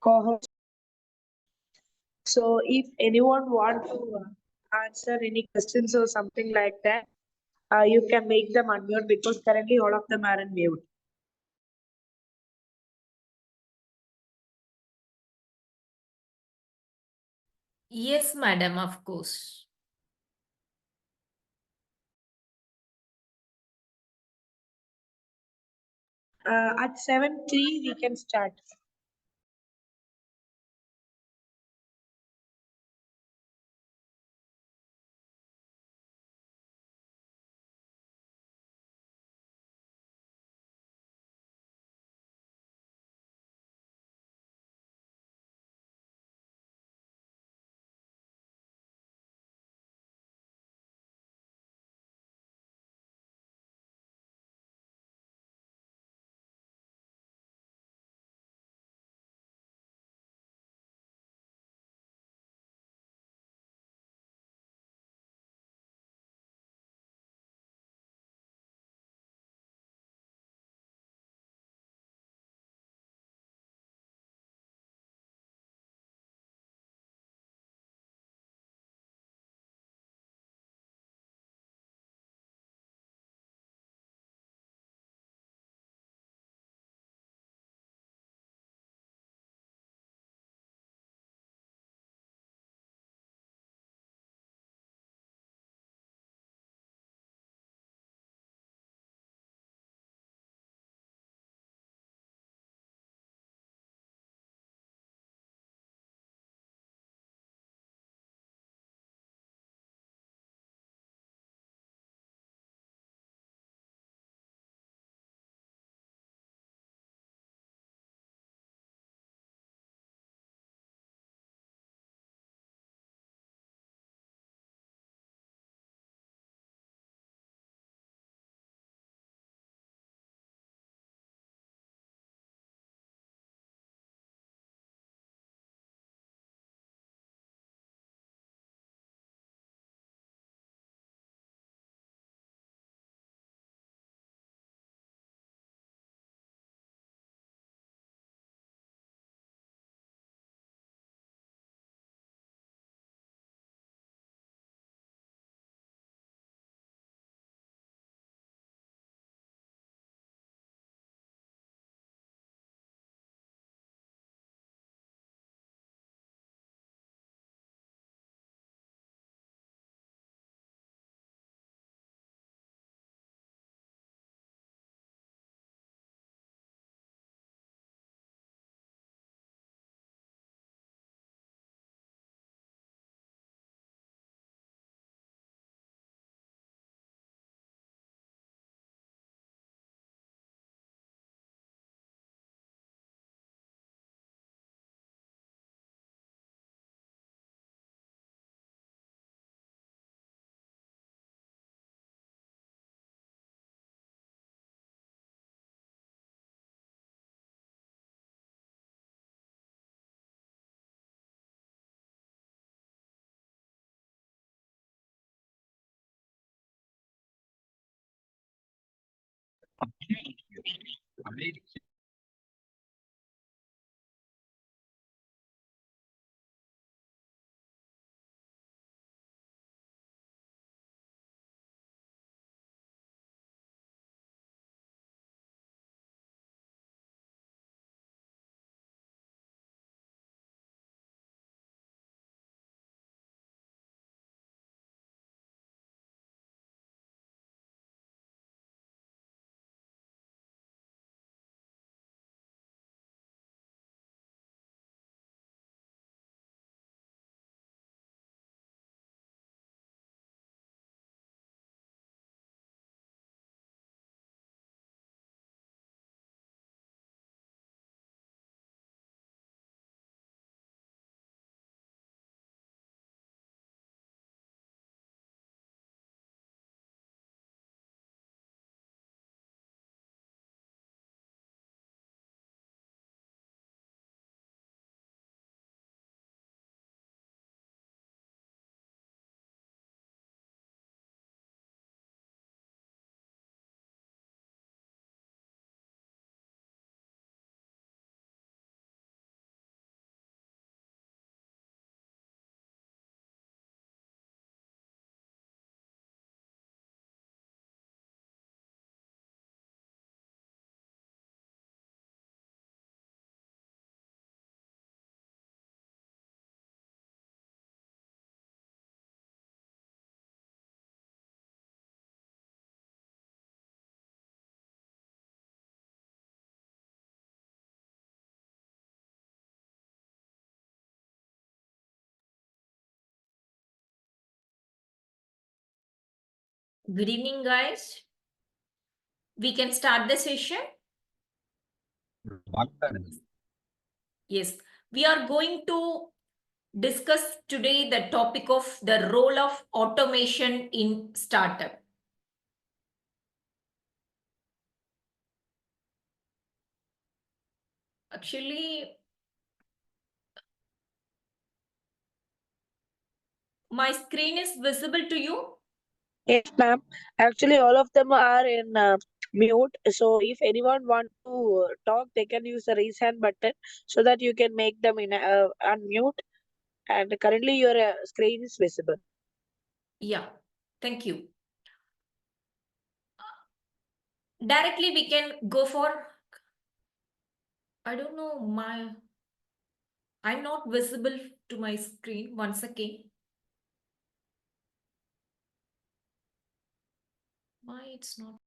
co-host. So if anyone want to answer any questions or something like that, you can make them unmute because currently all of them are in mute. Yes, madam, of course. At 7:03 we can start. Good evening, guys. We can start the session. Yes, we are going to discuss today the topic of the role of automation in startup. Actually, my screen is visible to you. Yes, ma'am. Actually, all of them are in mute. So if anyone want to talk, they can use the raise hand button so that you can make them in unmute. And currently, your screen is visible. Yeah, thank you. Directly, we can go for, I don't know, I'm not visible to my screen. Once again. Why it's not?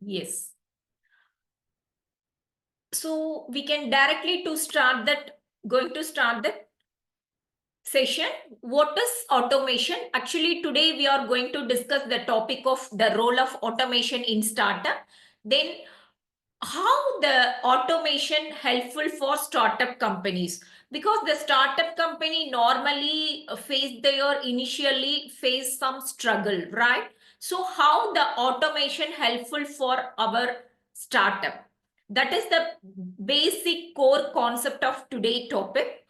Yes. So we can directly going to start that session. What is automation? Actually, today we are going to discuss the topic of the role of automation in startup. Then how the automation helpful for startup companies, because the startup company normally initially face some struggle, right? So how the automation helpful for our startup, that is the basic core concept of today topic.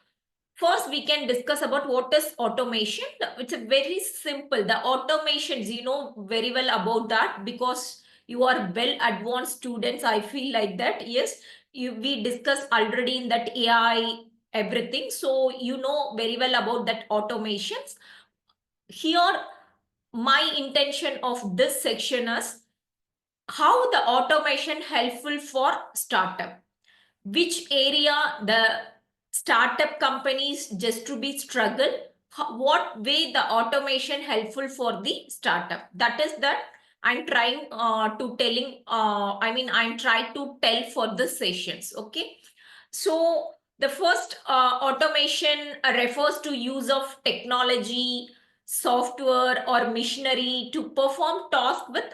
First, we can discuss about what is automation. It's a very simple. The automations, you know very well about that because you are well advanced students. I feel like that. Yes, we discussed already in that AI everything. So you know very well about that automations. Here, my intention of this section is how the automation helpful for startup, which area the startup companies just to be struggle, what way the automation helpful for the startup. That is that I'm trying to telling, I'm trying to tell for the sessions. Okay. So the first automation refers to use of technology, software or machinery to perform tasks with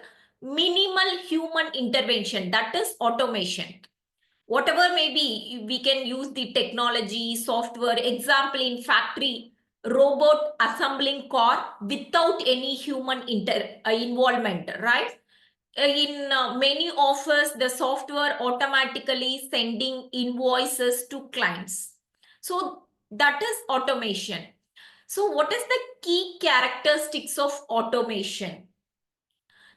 minimal human intervention. That is automation. Whatever may be, we can use the technology, software. Example, in factory, robot assembling car without any human involvement, right? In many offers, the software automatically sending invoices to clients. So that is automation. So what is the key characteristics of automation?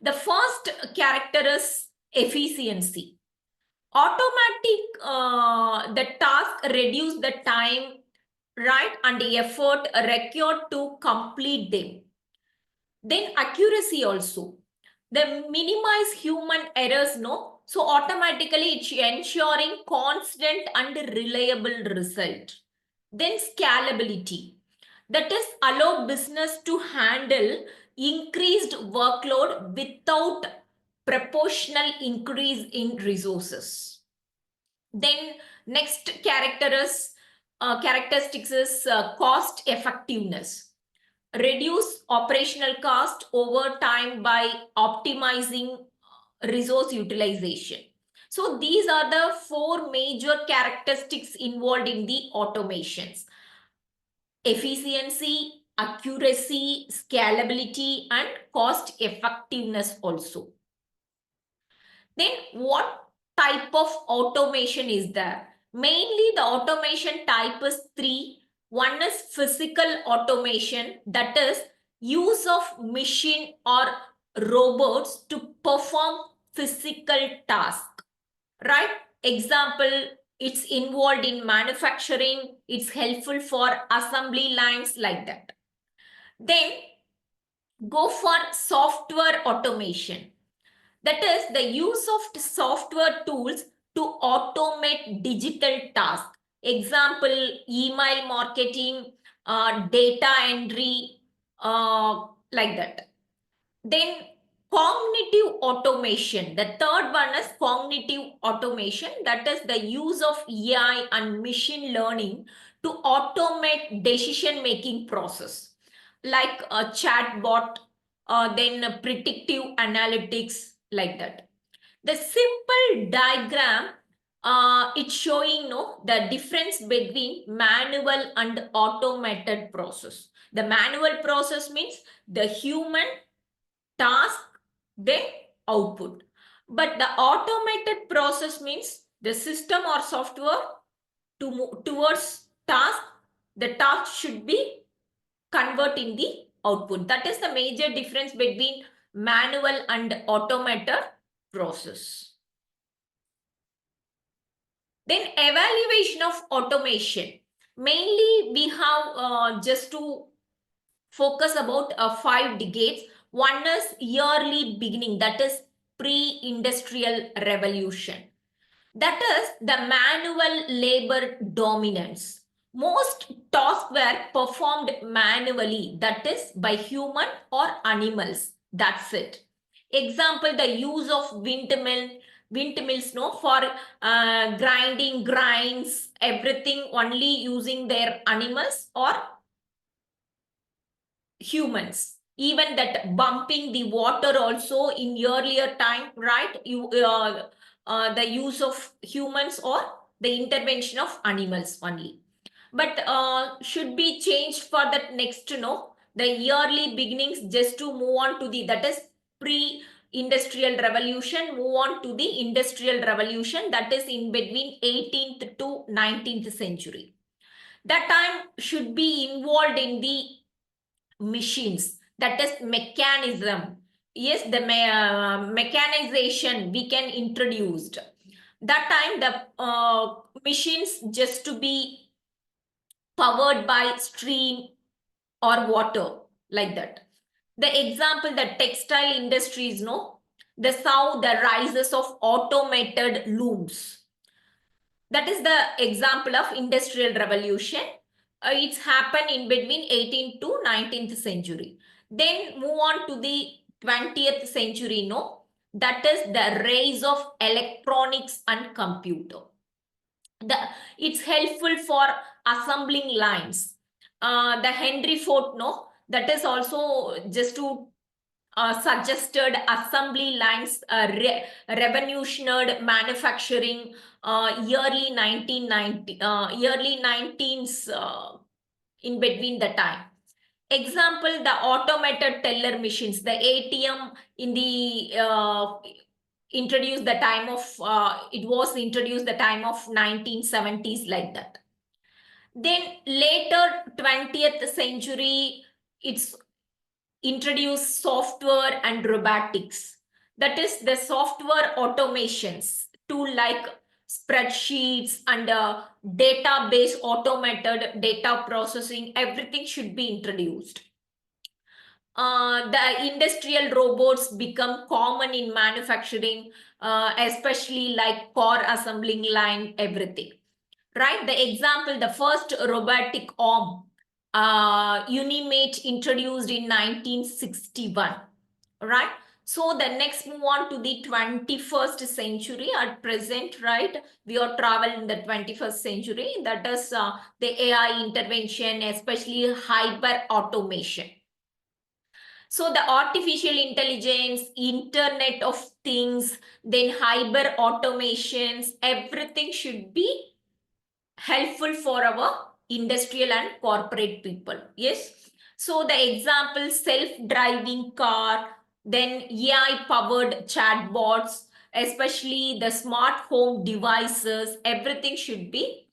The first character is efficiency. Automatic, the task reduce the time, right, and the effort required to complete them. Then accuracy also, the minimize human errors, no, so automatically it's ensuring constant and reliable result. Then scalability, that is allow business to handle increased workload without proportional increase in resources. Then next characteristics is cost effectiveness. Reduce operational cost over time by optimizing resource utilization. So these are the four major characteristics involved in the automations: efficiency, accuracy, scalability, and cost effectiveness also. Then what type of automation is there? Mainly the automation type is three. One is physical automation, that is use of machine or robots to perform physical task, right? Example, it's involved in manufacturing, it's helpful for assembly lines like that. Then go for software automation. That is the use of software tools to automate digital tasks. Example, email marketing, data entry, like that. Then cognitive automation. The third one is cognitive automation. That is the use of AI and machine learning to automate decision-making process, like a chatbot, then predictive analytics, like that. The simple diagram, it's showing the difference between manual and automated process. The manual process means the human task, then output. But the automated process means the system or software to move towards task, the task should be converting the output. That is the major difference between manual and automated process. Then evaluation of automation. Mainly we have just to focus about 5 decades. One is yearly beginning, that is pre-industrial revolution. That is the manual labor dominance. Most tasks were performed manually, that is by human or animals. That's it. Example, the use of windmills for grinding grinds, everything only using their animals or humans. Even that bumping the water also in earlier time, right? The use of humans or the intervention of animals only. But should be changed for that next the yearly beginnings, just to move on to the, that is pre-industrial revolution, move on to the industrial revolution, that is in between 18th to 19th century. That time should be involved in the machines, that is mechanism. Yes, the mechanization we can introduced. That time the machines just to be powered by stream or water, like that. The example, the textile industries, the rises of automated looms. That is the example of industrial revolution. It's happened in between 18th to 19th century. Then move on to the 20th century, that is the rise of electronics and computer. It's helpful for assembling lines. The Henry Ford, that is also just to suggested assembly lines, revolutionized manufacturing, early 1990, early 19s, in between the time. Example, the automated teller machines, the ATM in the introduced the time of it was introduced the time of 1970s, like that. Then later 20th century, it's introduced software and robotics. That is the software automations, tool like spreadsheets and database automated data processing, everything should be introduced. The industrial robots become common in manufacturing, especially like car assembling line, everything. Right? The example, the first robotic arm, Unimate, introduced in 1961. Right? So the next move on to the 21st century at present, right? We are traveling in the 21st century. That is the AI intervention, especially hyper automation. So the artificial intelligence, Internet of Things, then hyper automations, everything should be helpful for our industrial and corporate people. Yes. So the example, self-driving car, then AI-powered chatbots, especially the smart home devices, everything should be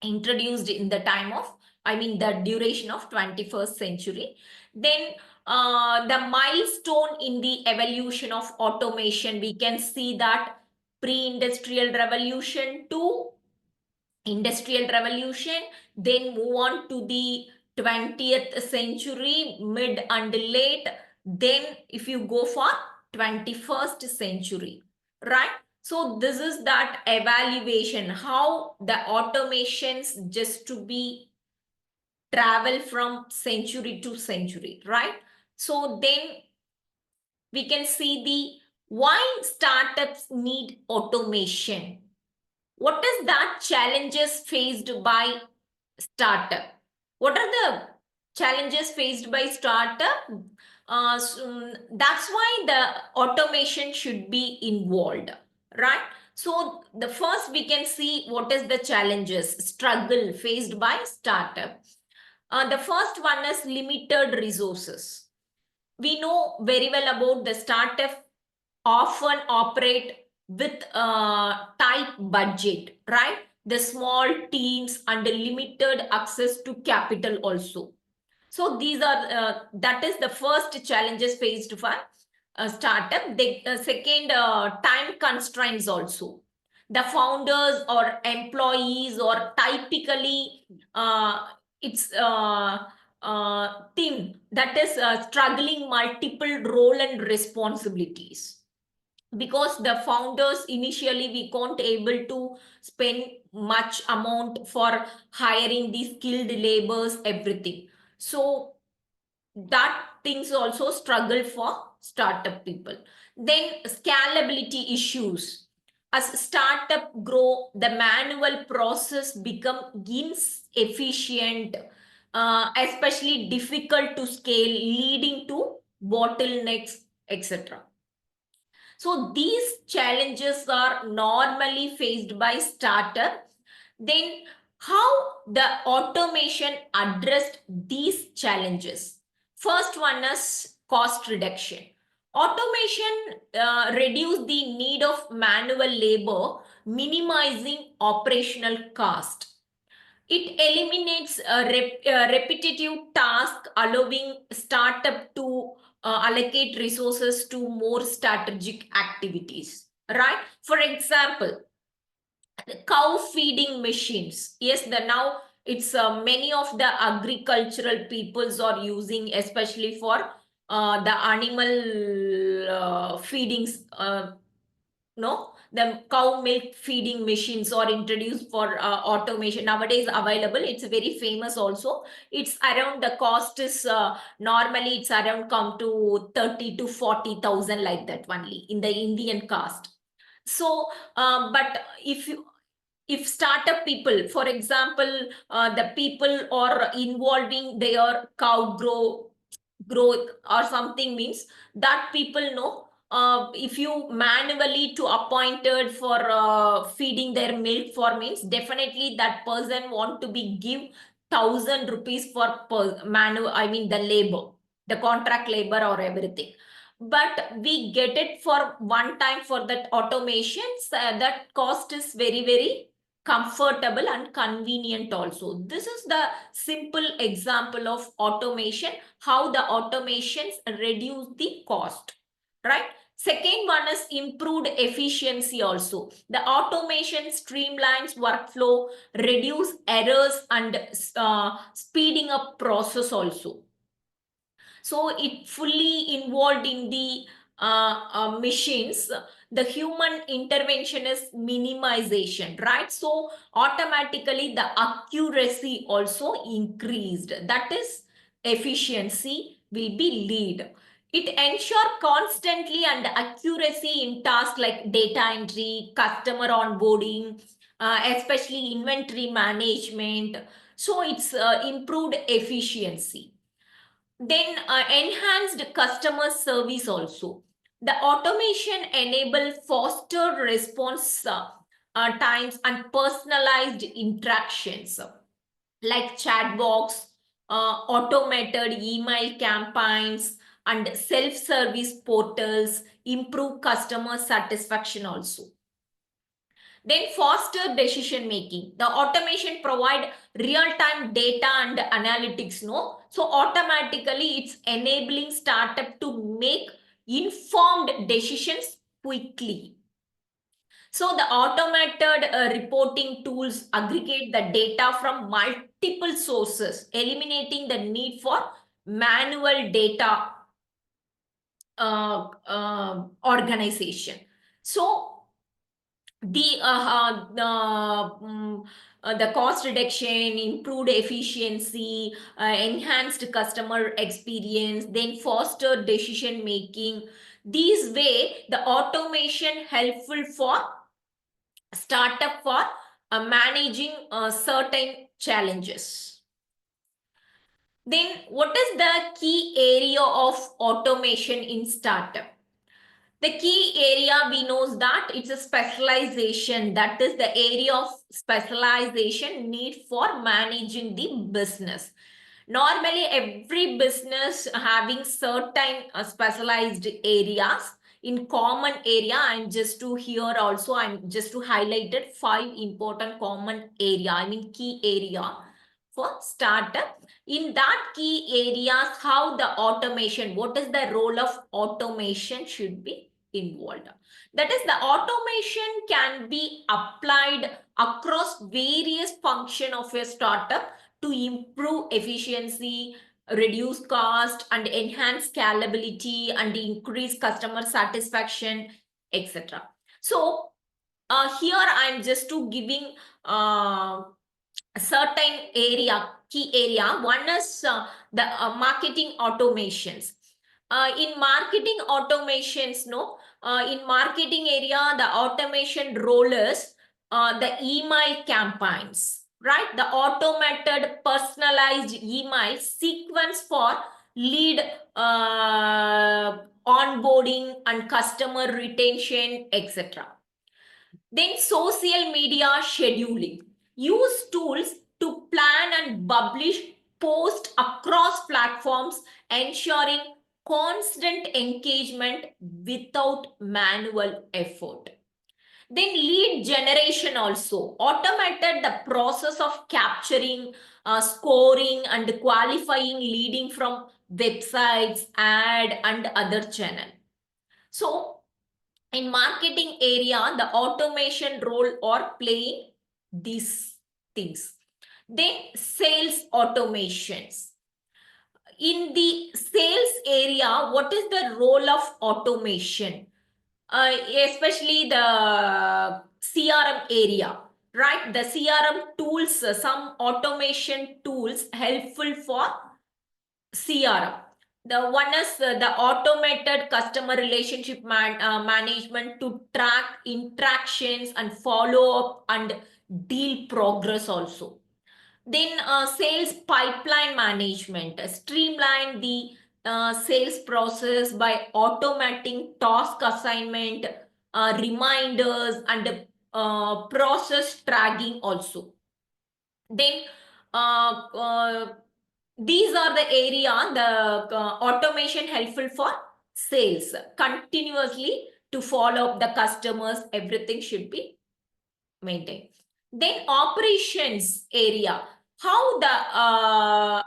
introduced in the time of, the duration of 21st century. Then the milestone in the evolution of automation, we can see that pre-industrial revolution to industrial revolution, then move on to the 20th century, mid and late. Then if you go for 21st century, right? So this is that evaluation, how the automations just to be travel from century to century, right? So then we can see the why startups need automation. What is that challenges faced by startup? What are the challenges faced by startup? That's why the automation should be involved, right? So the first we can see what is the challenges, struggle faced by startup. The first one is limited resources. We know very well about the startup often operate with a tight budget, right? The small teams and the limited access to capital also. So these are that is the first challenges faced by a startup. The second, time constraints also. The founders or employees or typically it's team that is struggling multiple role and responsibilities, because the founders initially we can't able to spend much amount for hiring these skilled laborers, everything. So that things also struggle for startup people. Then scalability issues. As startup grow, the manual process become inefficient, especially difficult to scale, leading to bottlenecks, etc. So these challenges are normally faced by startup. Then how the automation addressed these challenges? First one is cost reduction. Automation reduce the need of manual labor, minimizing operational cost. It eliminates a repetitive task, allowing startup to allocate resources to more strategic activities, right? For example, cow feeding machines. Yes, the now it's many of the agricultural peoples are using, especially for the animal feedings. No, the cow milk feeding machines are introduced for automation nowadays available. It's very famous also. It's around, the cost is normally it's around come to 30 to 40,000 like that only in the Indian cost. So but if startup people, for example, the people are involving their cow growth or something, means that people know, if you manually to appointed for feeding their milk for, means definitely that person want to be give 1,000 rupees for manual, I mean the labor, the contract labor or everything. But we get it for one time for that automations, that cost is very comfortable and convenient also. This is the simple example of automation, how the automations reduce the cost, right? Second one is improved efficiency also. The automation streamlines workflow, reduce errors and speeding up process also. So it fully involved in the machines. The human intervention is minimization, right? So automatically the accuracy also increased. That is efficiency will be lead. It ensure constantly and accuracy in tasks like data entry, customer onboarding, especially inventory management. So it's improved efficiency. Then enhanced customer service also. The automation enable faster response times and personalized interactions, like chatbots, automated email campaigns, and self-service portals improve customer satisfaction also. Then faster decision making. The automation provide real-time data and analytics, no? So automatically it's enabling startup to make informed decisions quickly. So the automated reporting tools aggregate the data from multiple sources, eliminating the need for manual data organization. So the cost reduction, improved efficiency, enhanced customer experience, then foster decision making. These way the automation helpful for startup for managing certain challenges. Then what is the key area of automation in startup? The key area we know that it's a specialization. That is the area of specialization need for managing the business. Normally, every business having certain specialized areas. In common area, I'm just to here also, I'm just to highlighted 5 important common area, I mean key area for startup. In that key areas, how the automation, what is the role of automation should be involved. That is, the automation can be applied across various function of a startup to improve efficiency, reduce cost, and enhance scalability, and increase customer satisfaction, etc. So here I'm just to giving a certain area, key area. One is the marketing automations. In marketing automations, in marketing area, the automation role is the email campaigns, right? The automated personalized email sequence for lead onboarding and customer retention, etc. Then social media scheduling. Use tools to plan and publish posts across platforms, ensuring constant engagement without manual effort. Then lead generation also. Automated the process of capturing, scoring, and qualifying leading from websites, ad, and other channel. So in marketing area, the automation role or playing these things. Then sales automations. In the sales area, what is the role of automation? Especially the CRM area, right? The CRM tools, some automation tools helpful for CRM. The one is the automated customer relationship management to track interactions and follow up and deal progress also. Then sales pipeline management, streamline the sales process by automating task assignment, reminders, and process tracking also. Then these are the area, the automation helpful for sales. Continuously to follow up the customers, everything should be maintained. Then operations area, how the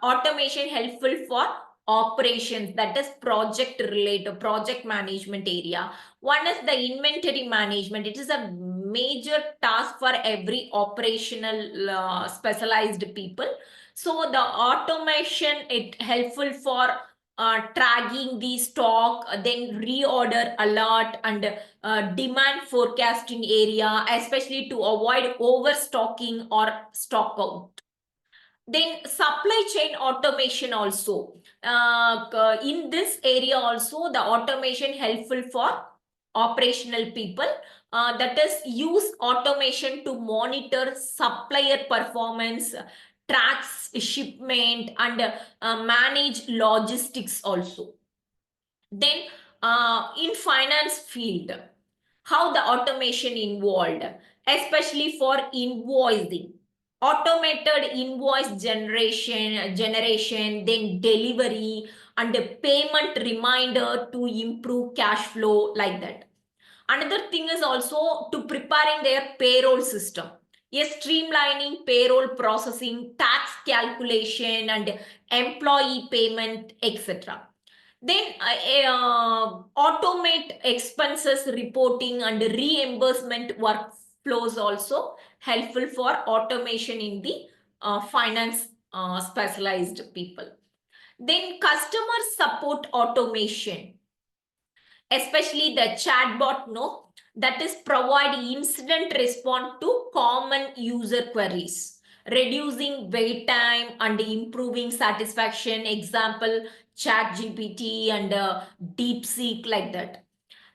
automation helpful for operations, that is project related, project management area. One is the inventory management. It is a major task for every operational specialized people. So the automation, it helpful for tracking the stock, then reorder alert, and demand forecasting area, especially to avoid overstocking or stock out. Then supply chain automation also. In this area also, the automation helpful for operational people. That is, use automation to monitor supplier performance, tracks shipment, and manage logistics also. Then in finance field, how the automation involved, especially for invoicing. Automated invoice generation, then delivery, and payment reminder to improve cash flow, like that. Another thing is also to preparing their payroll system. Yes, streamlining payroll processing, tax calculation, and employee payment, etc. Then automate expenses reporting and reimbursement workflows also helpful for automation in the finance specialized people. Then customer support automation, especially the chatbot, that is provide incident response to common user queries, reducing wait time and improving satisfaction. Example, ChatGPT and DeepSeek, like that.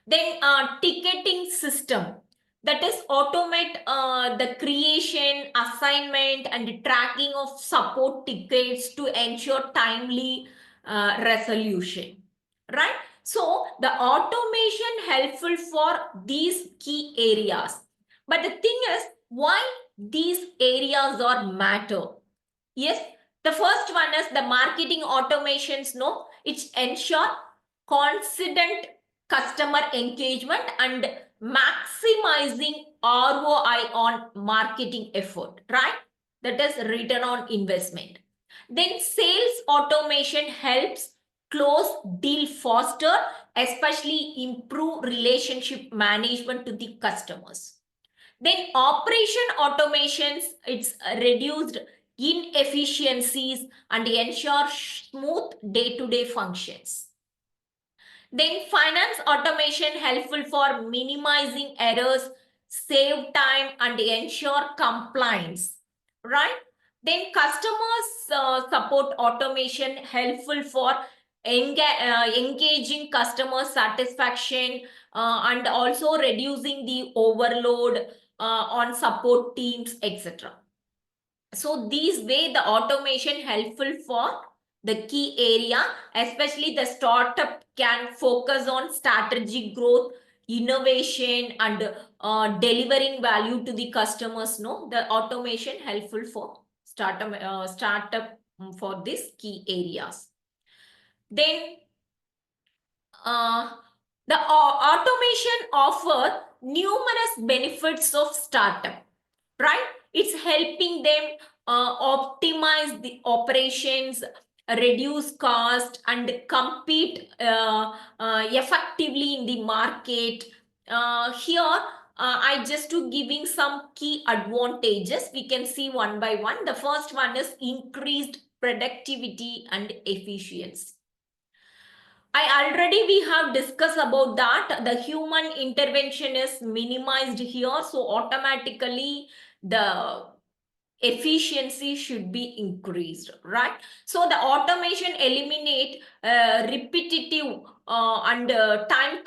Then ticketing system, that is automate the creation, assignment and tracking of support tickets to ensure timely resolution, right? So the automation helpful for these key areas. But the thing is, why these areas are matter? Yes, the first one is the marketing automations. No, it's ensure constant customer engagement and maximizing ROI on marketing effort, right? That is return on investment. Then sales automation helps close deal faster, especially improve relationship management to the customers. Then operation automations, it's reduced inefficiencies and ensure smooth day-to-day functions. Then finance automation helpful for minimizing errors, save time and ensure compliance, right? Then customers support automation helpful for engaging customer satisfaction and also reducing the overload on support teams, etc. So these way the automation helpful for the key area, especially the startup can focus on strategic growth, innovation and delivering value to the customers. No, the automation helpful for startup for these key areas. Then the automation offer numerous benefits of startup, right? It's helping them optimize the operations, reduce cost and compete effectively in the market. Here I just to giving some key advantages. We can see one by one. The first one is increased productivity and efficiency. We have discussed about that. The human intervention is minimized here, so automatically the efficiency should be increased, right? So the automation eliminate repetitive and time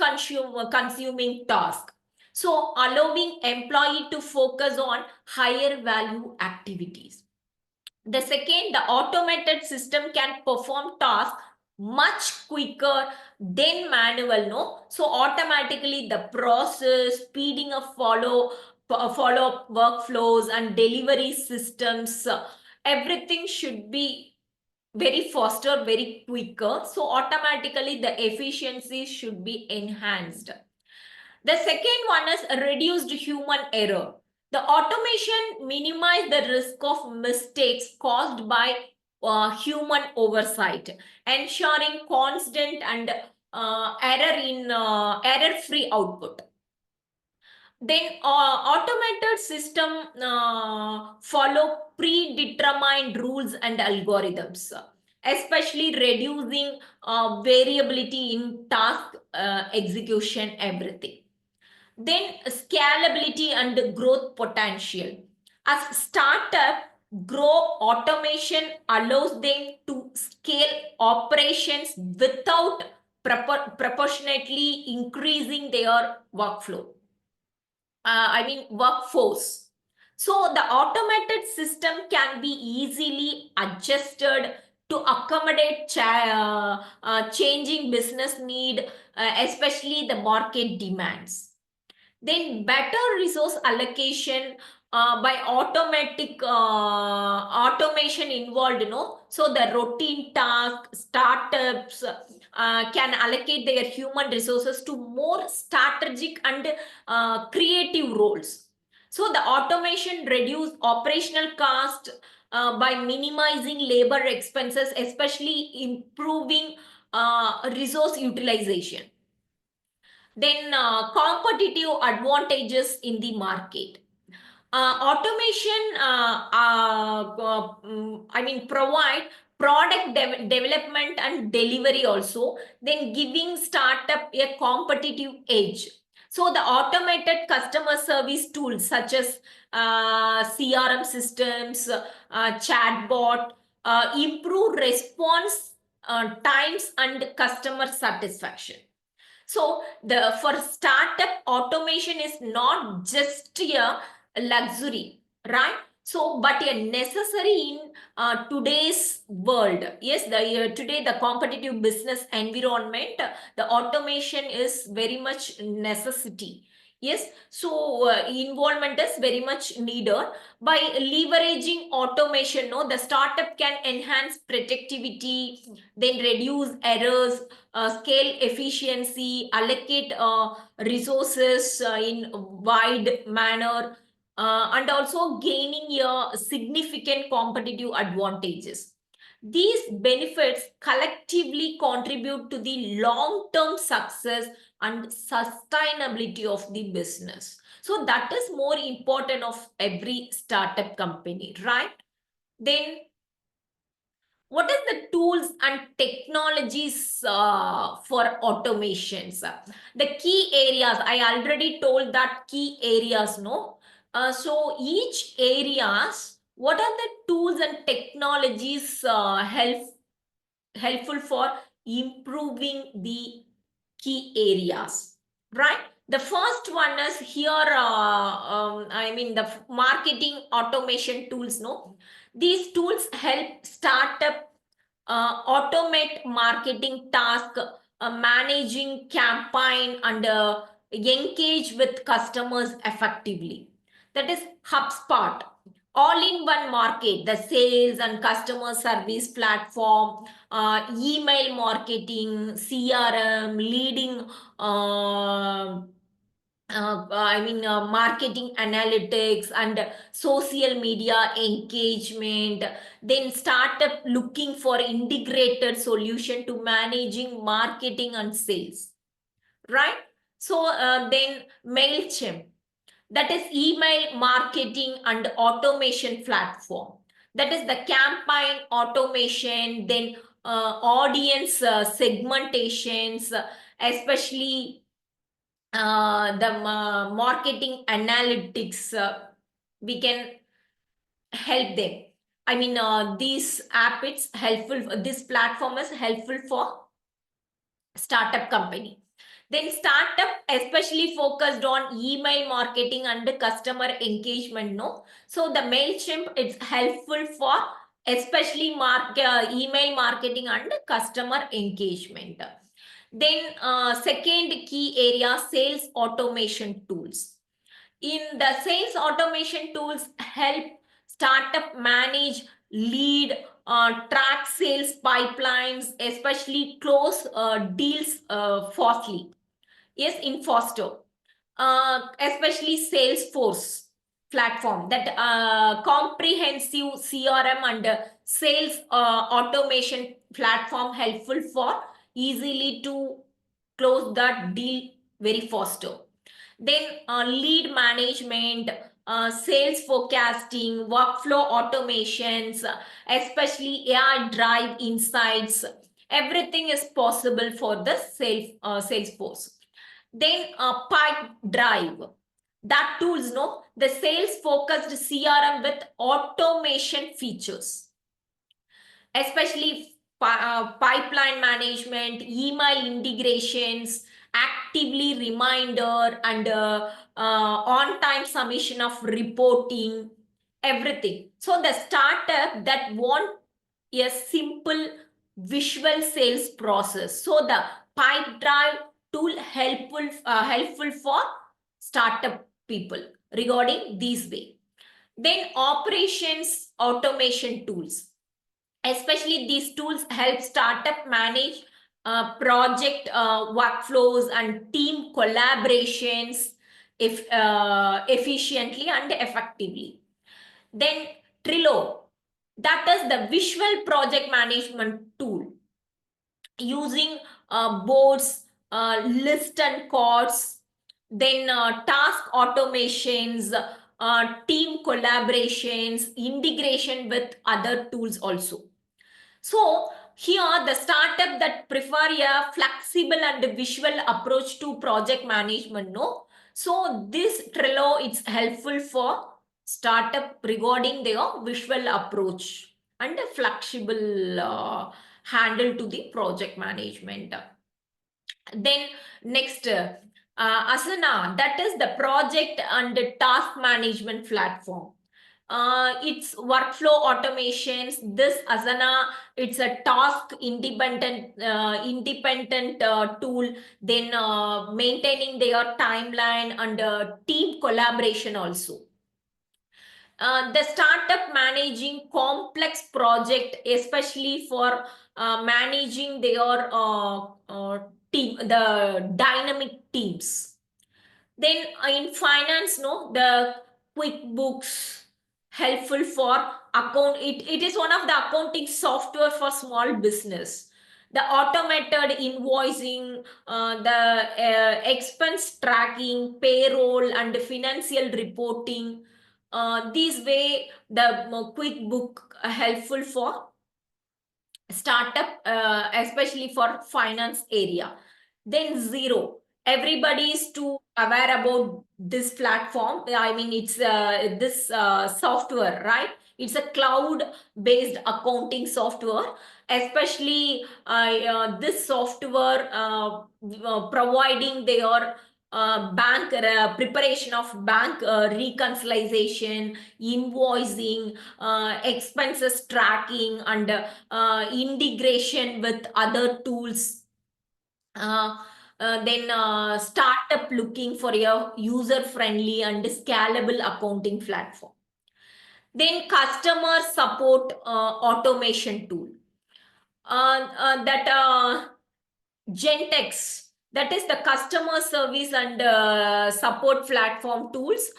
consuming task, so allowing employee to focus on higher value activities. The second, the automated system can perform tasks much quicker than manual. No, so automatically the process, speeding of follow-up workflows and delivery systems, everything should be very faster, very quicker. So automatically the efficiency should be enhanced. The second one is reduced human error. The automation minimize the risk of mistakes caused by human oversight, ensuring constant and error-free output. Then automated system follow predetermined rules and algorithms, especially reducing variability in task execution, everything. Then scalability and growth potential. As startup grow, automation allows them to scale operations without proportionately increasing their workforce. So the automated system can be easily adjusted to accommodate changing business need, especially the market demands. Then better resource allocation by automation involved, so the routine task startups can allocate their human resources to more strategic and creative roles. So the automation reduce operational cost by minimizing labor expenses, especially improving resource utilization. Then competitive advantages in the market. Automation provide product development and delivery also, then giving startup a competitive edge. So the automated customer service tools such as CRM systems, chatbot, improve response times and customer satisfaction. So the for startup, automation is not just a luxury, right? So, but a necessary in today's world. Yes, today the competitive business environment, the automation is very much necessity. Yes, so involvement is very much needed. By leveraging automation, no, the startup can enhance productivity, then reduce errors, scale efficiency, allocate resources in wide manner, and also gaining a significant competitive advantages. These benefits collectively contribute to the long-term success and sustainability of the business. So that is more important of every startup company, right? Then what is the tools and technologies for automations? The key areas, I already told that key areas, no? So each areas, what are the tools and technologies helpful for improving the key areas, right? The first one is here, I mean the marketing automation tools, no? These tools help startup automate marketing task, managing campaign and engage with customers effectively. That is HubSpot, all-in-one market, the sales and customer service platform, email marketing, CRM, leading marketing analytics and social media engagement. Then startup looking for integrated solution to managing marketing and sales, right? So then MailChimp, that is email marketing and automation platform. That is the campaign automation, then audience segmentations, especially the marketing analytics, we can help them. I mean, this app it's helpful. This platform is helpful for startup company. Then startup especially focused on email marketing and customer engagement, no? So the MailChimp it's helpful for especially email marketing and customer engagement. Then second key area, sales automation tools. In the sales automation tools help startup manage lead, track sales pipelines, especially close deals fastly. Yes, in faster. Especially Salesforce platform, that comprehensive CRM and sales automation platform helpful for easily to close that deal very faster. Then lead management, sales forecasting, workflow automations, especially AI drive insights. Everything is possible for the Salesforce. Then Pipedrive, that tools, no, the sales focused CRM with automation features, especially pipeline management, email integrations, actively reminder and on-time submission of reporting, everything. So the startup that want a simple visual sales process. So the Pipedrive tool helpful for startup people regarding this way. Then operations automation tools. Especially these tools help startup manage project workflows and team collaborations efficiently and effectively. Then Trello, that is the visual project management tool using boards, list and cards, then task automations, team collaborations, integration with other tools also. So here the startup that prefer a flexible and visual approach to project management, no? So this Trello is helpful for startup regarding their visual approach and a flexible handle to the project management. Then next, Asana, that is the project and task management platform. It's workflow automations. This Asana, it's a task independent tool. Then maintaining their timeline and team collaboration also. The startup managing complex project, especially for managing their team, the dynamic teams. Then in finance, no, the QuickBooks helpful for account. It is one of the accounting software for small business. The automated invoicing, the expense tracking, payroll, and financial reporting. This way, the QuickBook helpful for startup, especially for finance area. Then Zero. Everybody is too aware about this platform. I mean, it's this software, right? It's a cloud-based accounting software. Especially this software providing their bank preparation of bank reconciliation, invoicing, expenses tracking, and integration with other tools. Then startup looking for a user-friendly and scalable accounting platform. Then customer support automation tool. That Gentex, that is the customer service and support platform tools.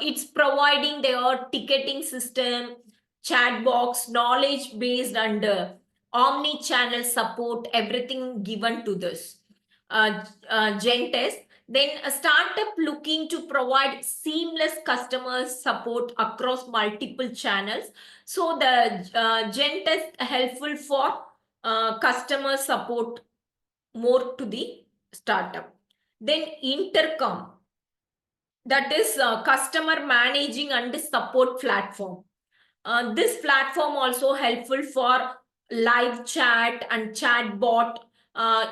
It's providing their ticketing system, chat box, knowledge based, and omni-channel support, everything given to this Gentex. Then a startup looking to provide seamless customer support across multiple channels. So the Gentex helpful for customer support more to the startup. Then Intercom, that is customer managing and support platform. This platform also helpful for live chat and chat bot,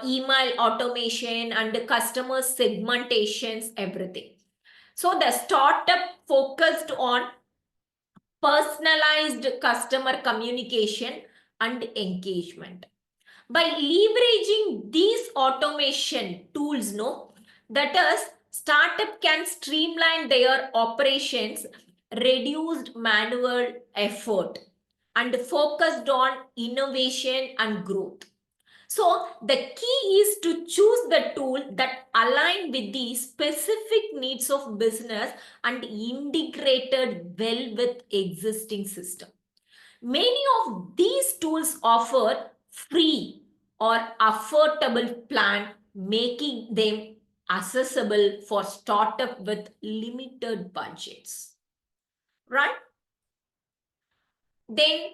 email automation, and customer segmentations, everything. So the startup focused on personalized customer communication and engagement. By leveraging these automation tools, no, that is, startup can streamline their operations, reduced manual effort, and focused on innovation and growth. So the key is to choose the tool that align with the specific needs of business and integrated well with existing system. Many of these tools offer free or affordable plan, making them accessible for startup with limited budgets. Right? Then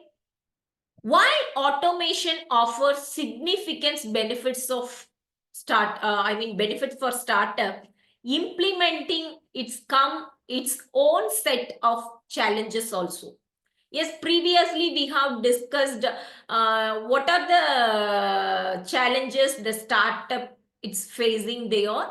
why automation offers significant benefits of benefits for startup, implementing its own set of challenges also. Yes, previously we have discussed what are the challenges the startup is facing there.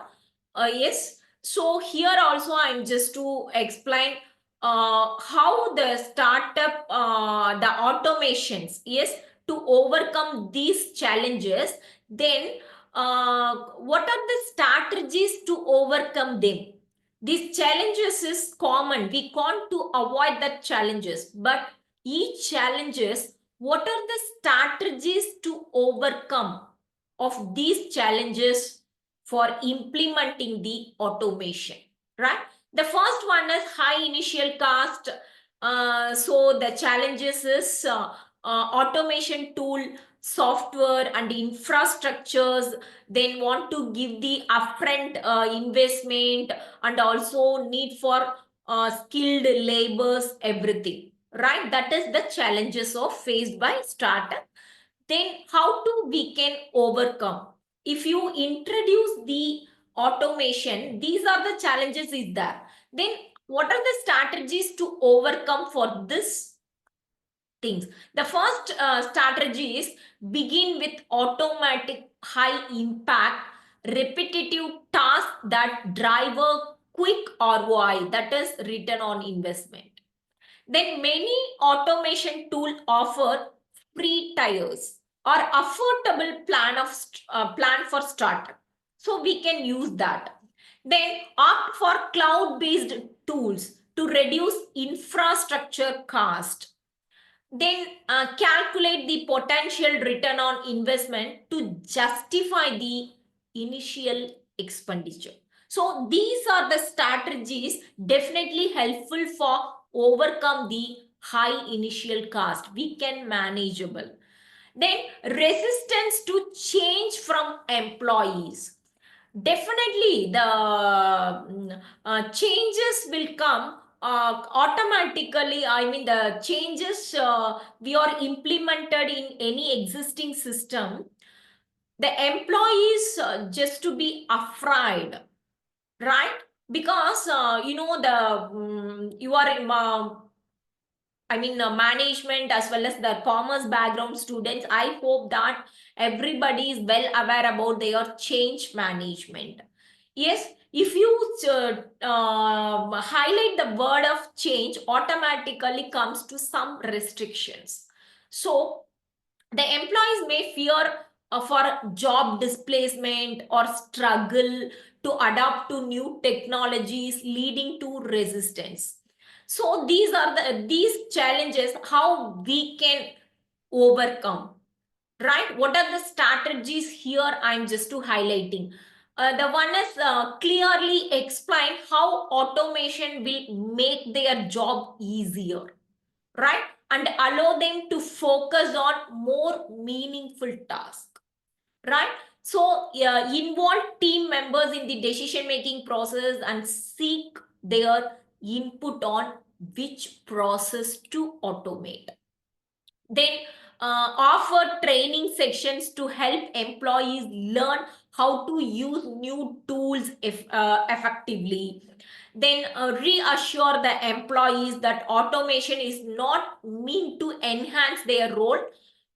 Yes, so here also I'm just to explain how the startup, the automations, yes, to overcome these challenges. Then what are the strategies to overcome them? These challenges is common. We can't to avoid that challenges, but each challenges, what are the strategies to overcome of these challenges for implementing the automation, right? The first one is high initial cost. So the challenges is automation tool, software, and infrastructures. Then want to give the upfront investment, and also need for skilled labors, everything. right? That is the challenges of faced by startup. Then how to we can overcome? If you introduce the automation, these are the challenges is there. Then what are the strategies to overcome for this things? The first strategy is begin with automatic high impact repetitive tasks that drive a quick ROI, that is return on investment. Then many automation tools offer free tiers or affordable plan for startup. So we can use that. Then opt for cloud-based tools to reduce infrastructure cost. Then calculate the potential return on investment to justify the initial expenditure. So these are the strategies definitely helpful for overcome the high initial cost. We can manageable. Then resistance to change from employees. Definitely the changes will come automatically. I mean the changes we are implemented in any existing system, the employees just to be afraid, right? Because you are management as well as the commerce background students. I hope that everybody is well aware about their change management. Yes, if you highlight the word of change, automatically comes to some restrictions. So the employees may fear for job displacement or struggle to adapt to new technologies, leading to resistance. So these are these challenges how we can overcome, right? What are the strategies here? I'm just to highlighting. The one is clearly explain how automation will make their job easier, right? And allow them to focus on more meaningful tasks, right? So involve team members in the decision making process and seek their input on which process to automate. Then offer training sections to help employees learn how to use new tools effectively. Then reassure the employees that automation is not meant to enhance their role.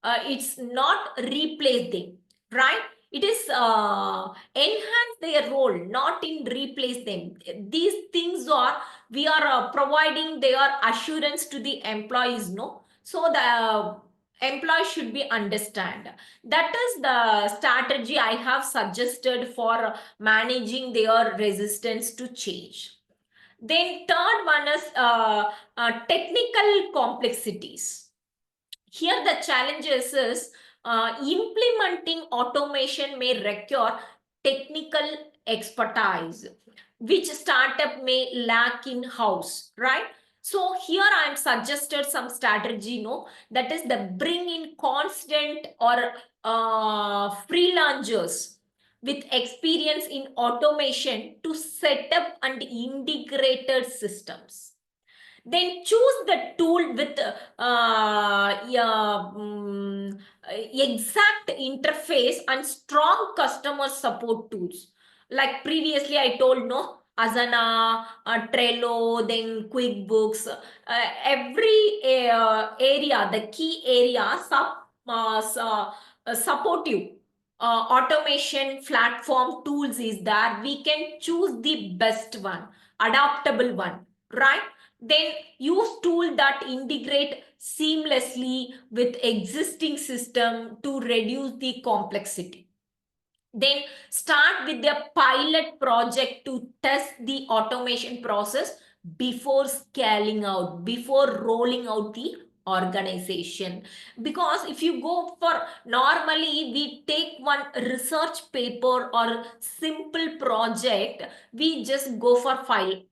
It's not replace them, right? It is enhance their role, not in replace them. These things are we are providing their assurance to the employees, no? So the employee should be understand. That is the strategy I have suggested for managing their resistance to change. Then third one is technical complexities. Here the challenges is implementing automation may require technical expertise, which startup may lack in house, right? So here I am suggested some strategy, no, that is the bring in constant or freelancers with experience in automation to set up and integrated systems. Then choose the tool with exact interface and strong customer support tools. Like previously I told, no, Asana, Trello, then QuickBooks, every area, the key area supportive automation platform tools is there. We can choose the best one, adaptable one, right? Then use tool that integrate seamlessly with existing system to reduce the complexity. Then start with the pilot project to test the automation process before scaling out, before rolling out the organization. Because if you go for normally we take one research paper or simple project, we just go for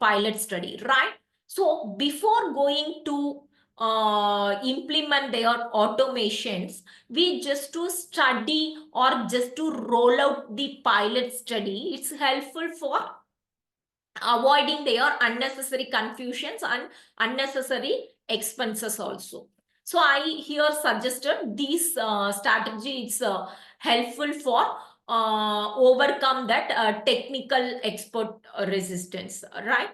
pilot study, right? So before going to implement their automations, we just to study or just to roll out the pilot study. It's helpful for avoiding their unnecessary confusions and unnecessary expenses also. So I here suggested these strategy. It's helpful for overcome that technical expert resistance, right?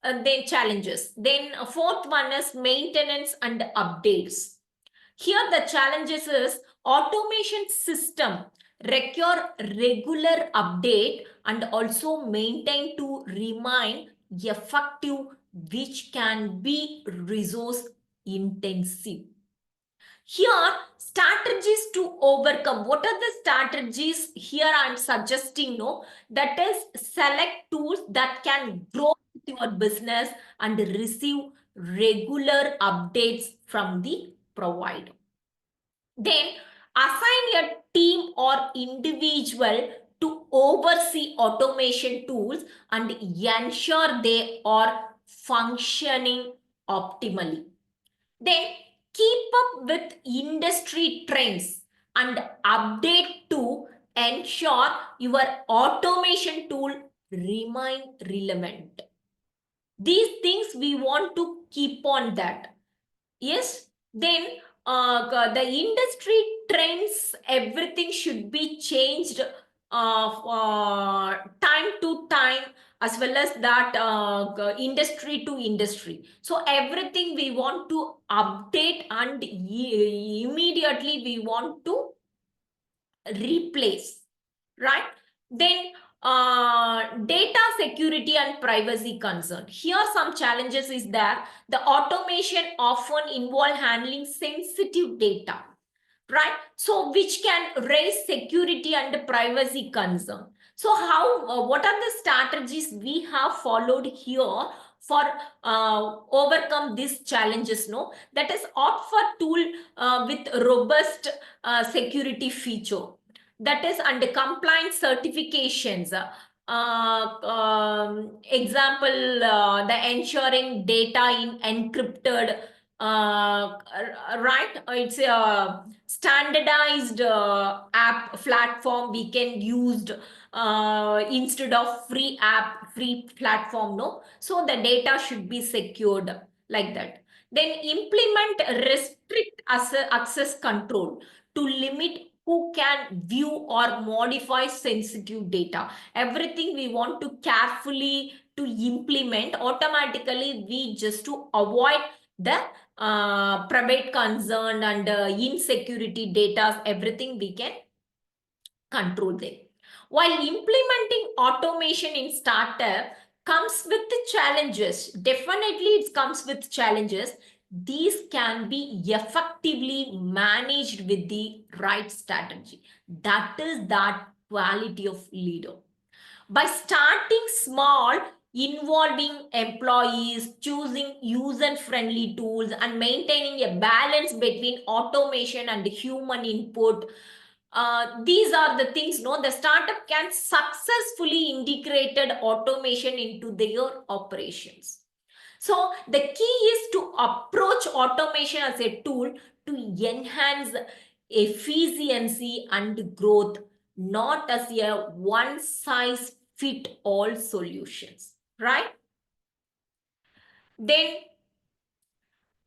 Then challenges. Then fourth one is maintenance and updates. Here the challenges is automation system require regular update and also maintain to remain effective, which can be resource intensive. Here, strategies to overcome. What are the strategies here I'm suggesting? No, that is select tools that can grow with your business and receive regular updates from the provider. Then assign a team or individual to oversee automation tools and ensure they are functioning optimally. Then keep up with industry trends and update to ensure your automation tool remain relevant. These things we want to keep on that. Yes, then the industry trends, everything should be changed time to time, as well as that industry to industry. So everything we want to update and immediately we want to replace, right? Then data security and privacy concern. Here some challenges is there. The automation often involve handling sensitive data, right? So which can raise security and privacy concern. So how what are the strategies we have followed here for overcome these challenges? No, that is opt for tool with robust security feature, that is under compliance certifications. Example, the ensuring data in encrypted, right? It's a standardized app platform we can use instead of free platform. No, so the data should be secured like that. Then implement restrict access control to limit who can view or modify sensitive data. Everything we want to carefully to implement. Automatically we just to avoid the private concern and insecurity data, everything we can control them. While implementing automation in startup comes with the challenges, definitely it comes with challenges. These can be effectively managed with the right strategy. That is that quality of leader. By starting small, involving employees, choosing user-friendly tools, and maintaining a balance between automation and human input, these are the things, no, the startup can successfully integrated automation into their operations. So the key is to approach automation as a tool to enhance efficiency and growth, not as a one size fit all solutions, right? Then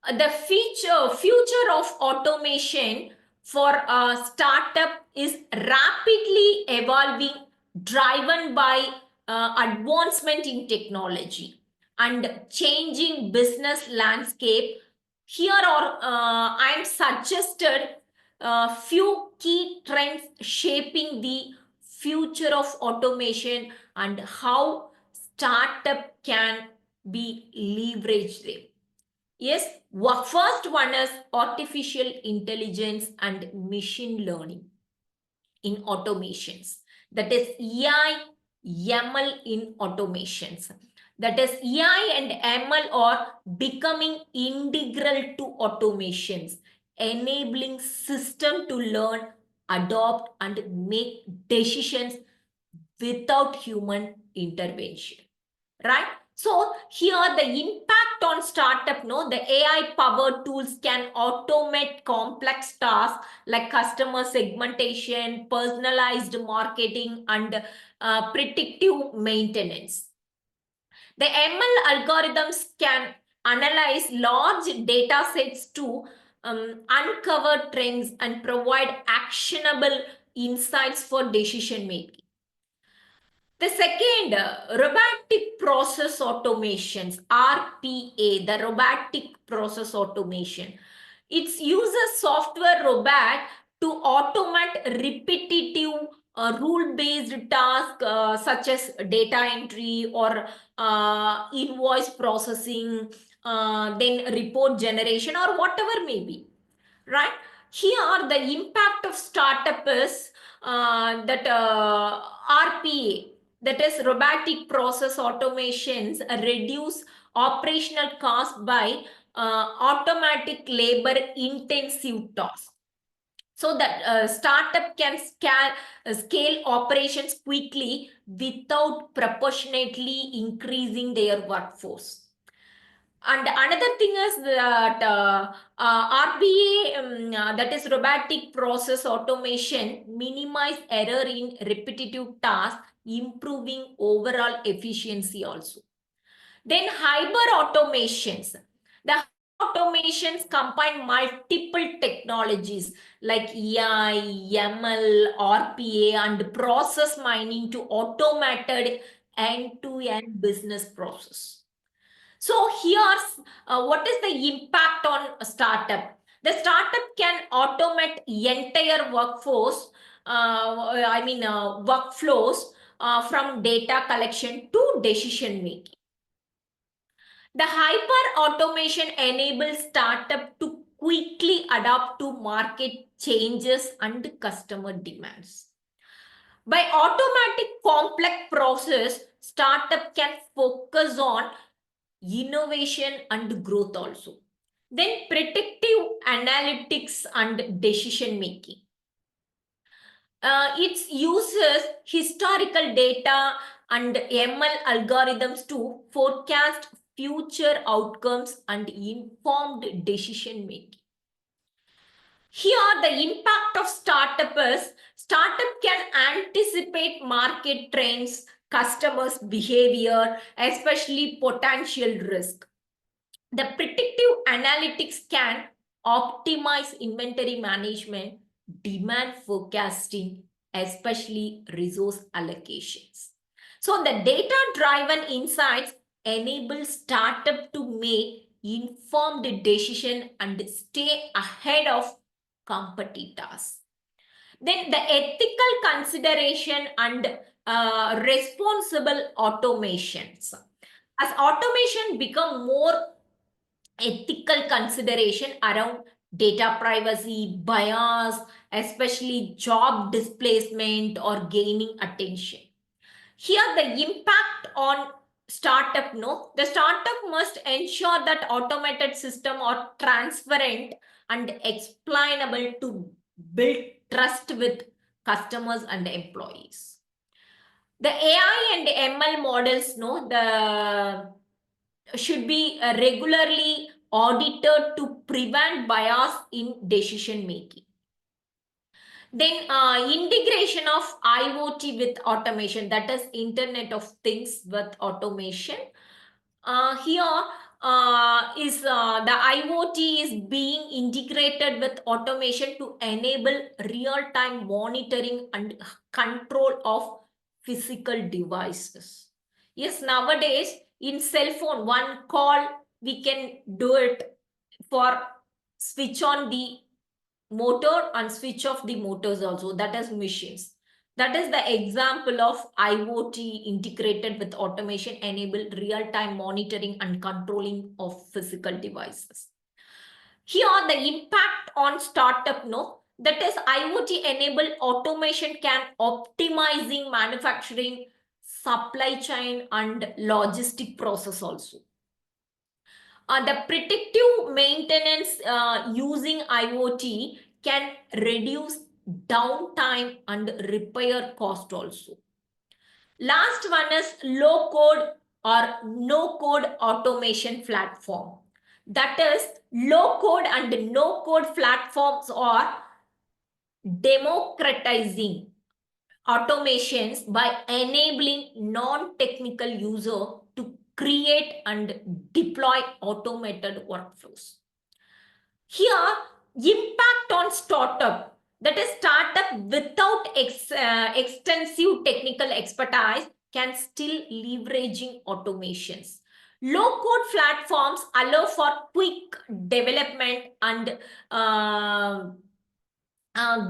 the future of automation for a startup is rapidly evolving, driven by advancement in technology and changing business landscape. Here are I'm suggested few key trends shaping the future of automation and how startup can be leveraged. Yes, first one is artificial intelligence and machine learning in automations. That is AI, ML in automations. That is AI and ML are becoming integral to automations, enabling system to learn, adopt, and make decisions without human intervention, right? So here the impact on startup, no, the AI powered tools can automate complex tasks like customer segmentation, personalized marketing, and predictive maintenance. The ML algorithms can analyze large data sets to uncover trends and provide actionable insights for decision making. The second, robotic process automations, RPA, the robotic process automation. It uses software robot to automate repetitive rule-based tasks such as data entry or invoice processing, then report generation or whatever may be, right? Here, the impact of startup is that RPA, that is robotic process automations, reduce operational costs by automatic labor intensive tasks. So that startup can scale operations quickly without proportionately increasing their workforce. And another thing is that RPA, that is robotic process automation, minimize error in repetitive tasks, improving overall efficiency also. Then hyper automations. The automations combine multiple technologies like AI, ML, RPA, and process mining to automated end-to-end business process. So here's what is the impact on a startup? The startup can automate entire workforce, workflows from data collection to decision making. The hyper automation enables startup to quickly adapt to market changes and customer demands. By automatic complex process, startup can focus on innovation and growth also. Then predictive analytics and decision making. It uses historical data and ML algorithms to forecast future outcomes and informed decision making. Here, the impact of startup is startup can anticipate market trends, customers' behavior, especially potential risk. The predictive analytics can optimize inventory management, demand forecasting, especially resource allocations. So the data-driven insights enable startup to make informed decision and stay ahead of competitors. Then the ethical consideration and responsible automations. As automation become more ethical consideration around data privacy, bias, especially job displacement or gaining attention. Here, the impact on startup, the startup must ensure that automated system are transparent and explainable to build trust with customers and employees. The AI and ML models, should be regularly audited to prevent bias in decision making. Then integration of IoT with automation, that is Internet of Things with automation. Here is the IoT is being integrated with automation to enable real-time monitoring and control of physical devices. Yes, nowadays in cell phone, one call we can do it for switch on the motor and switch off the motors also, that is machines. That is the example of IoT integrated with automation enable real-time monitoring and controlling of physical devices. Here the impact on startup, that is IoT enabled automation can optimizing manufacturing, supply chain and logistic process also. The predictive maintenance using IoT can reduce downtime and repair cost also. Last one is low code or no code automation platform. That is low code and no code platforms are democratizing automations by enabling non-technical user to create and deploy automated workflows. Here, impact on startup, that is startup without extensive technical expertise can still leveraging automations. Low code platforms allow for quick development and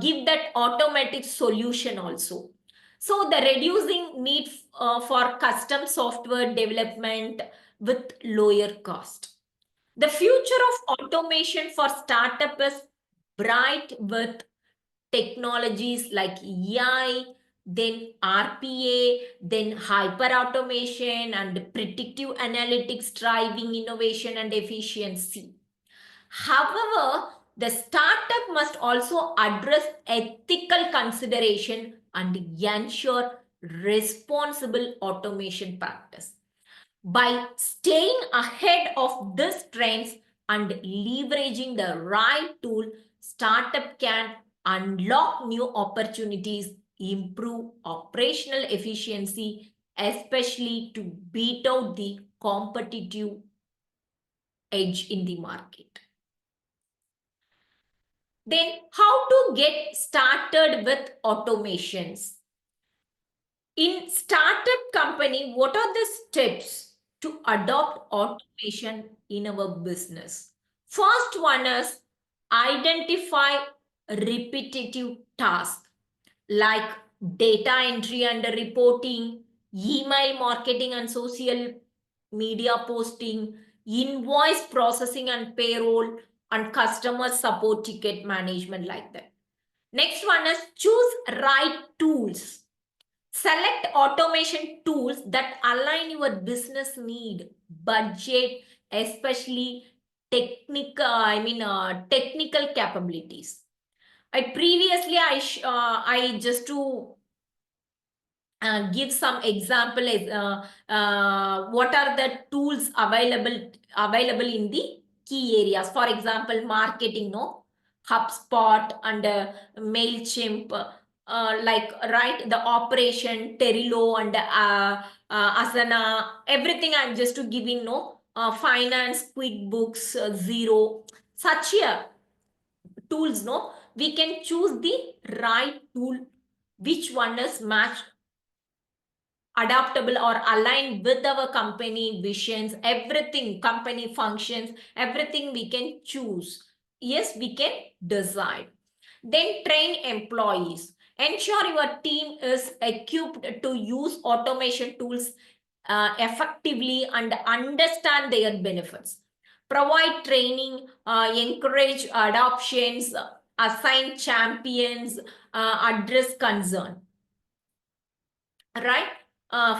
give that automatic solution also. So the reducing need for custom software development with lower cost. The future of automation for startup is bright with technologies like AI, then RPA, then hyper automation and predictive analytics driving innovation and efficiency. However, the startup must also address ethical consideration and ensure responsible automation practice. By staying ahead of these trends and leveraging the right tool, startup can unlock new opportunities, improve operational efficiency, especially to beat out the competitive edge in the market. Then how to get started with automations? In startup company, what are the steps to adopt automation in our business? First one is identify repetitive tasks like data entry and reporting, email marketing and social media posting, invoice processing and payroll, and customer support ticket management like that. Next one is choose right tools. Select automation tools that align your business need, budget, especially technical capabilities. I just to give some example is what are the tools available in the key areas. For example, marketing, no, HubSpot and Mailchimp, the operation Terilo and Asana, everything. I'm just to giving finance, QuickBooks, Zero, such a tools. No, we can choose the right tool, which one is matched, adaptable or aligned with our company visions, everything, company functions, everything we can choose. Yes, we can decide. Then train employees. Ensure your team is equipped to use automation tools effectively and understand their benefits. Provide training, encourage adoptions, assign champions, address concern. Right?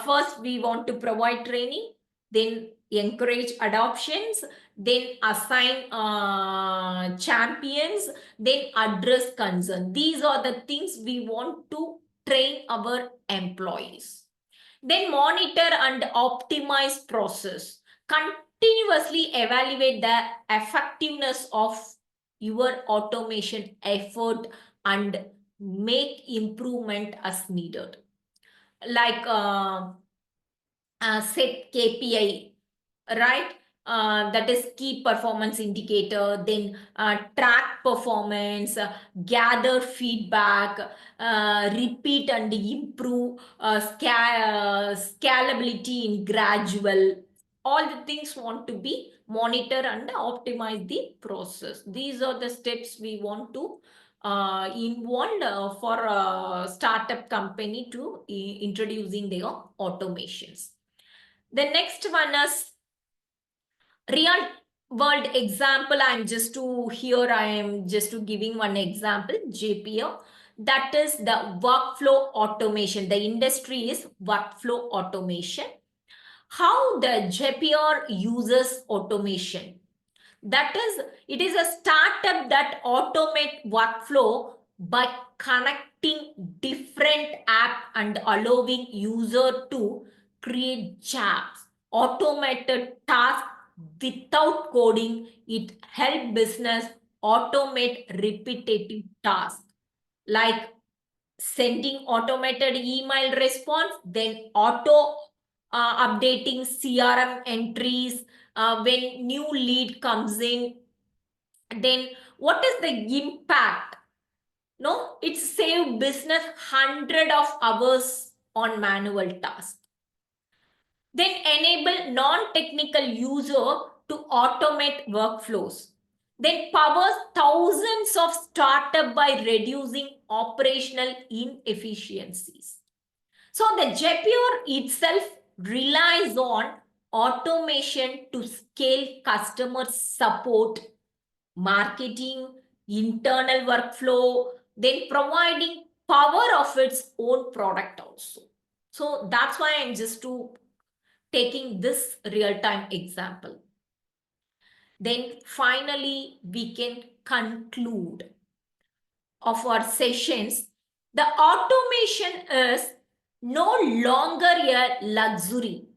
First, we want to provide training, then encourage adoptions, then assign champions, then address concern. These are the things we want to train our employees. Then monitor and optimize process. Continuously evaluate the effectiveness of your automation effort and make improvement as needed. Like set KPI, right? That is key performance indicator, then track performance, gather feedback, repeat and improve, scalability in gradual. All the things want to be monitor and optimize the process. These are the steps we want to involved for a startup company to introducing their automations. The next one is real world example. I am just to giving one example, JPO. That is the workflow automation. The industry is workflow automation. How the JPR uses automation. That is, it is a startup that automate workflow by connecting different apps and allowing user to create jobs, automated tasks without coding. It help business automate repetitive tasks like sending automated email response, then auto updating CRM entries, when new lead comes in, then what is the impact? No, it saved business 100 of hours on manual tasks. Then enable non-technical user to automate workflows. Then powers thousands of startup by reducing operational inefficiencies. So the Zapier itself relies on automation to scale customer support, marketing, internal workflow, then providing power of its own product also. So that's why I'm just taking this real-time example. Then finally, we can conclude of our sessions. The automation is no longer a luxury,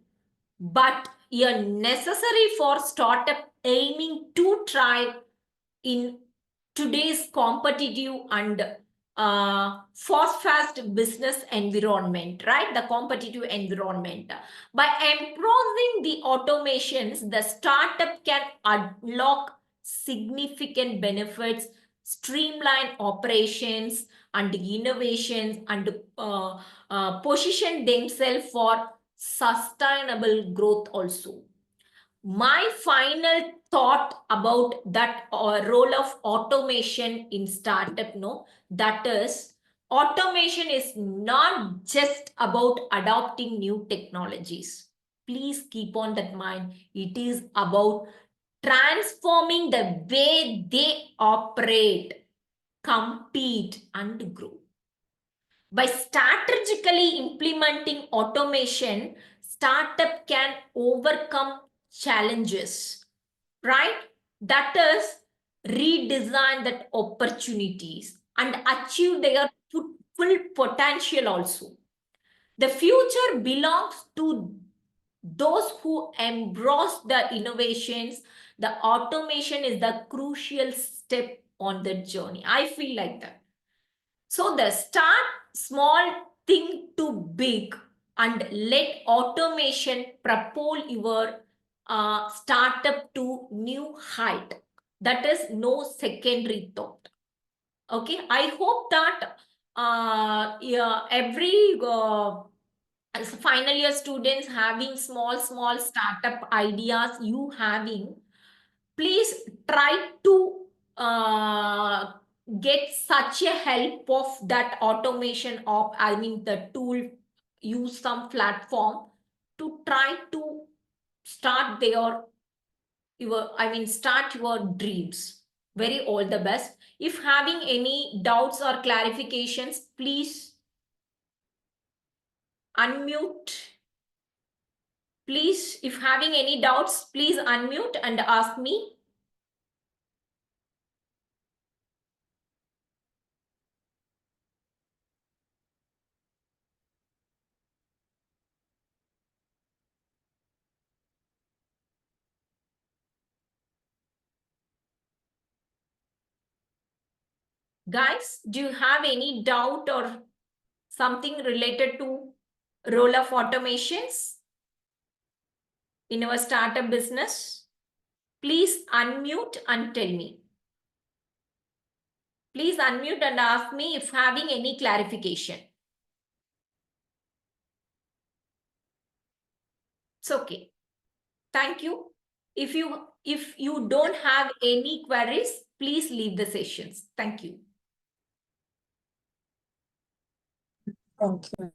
but a necessary for startup aiming to thrive in today's competitive and fast business environment, right? The competitive environment. By embracing the automations, the startup can unlock significant benefits, streamline operations and innovations, and position themselves for sustainable growth also. My final thought about that role of automation in startup, no, that is, automation is not just about adopting new technologies. Please keep on that mind. It is about transforming the way they operate, compete, and grow. By strategically implementing automation, startup can overcome challenges, right? That is, redesign that opportunities and achieve their full potential also. The future belongs to those who embrace the innovations. The automation is the crucial step on the journey. I feel like that. So the start small, think to big, and let automation propel your startup to new height. That is no secondary thought. Okay, I hope that every final year students having small startup ideas you having, please try to get such a help of that automation of, I mean, the tool, use some platform to try to start start your dreams. Very all the best. If having any doubts or clarifications, please unmute. Please, if having any doubts, please unmute and ask me. Guys, do you have any doubt or something related to role of automations in our startup business? Please unmute and tell me. Please unmute and ask me if having any clarification. It's okay. Thank you. If you don't have any queries, please leave the sessions. Thank you. Thank you.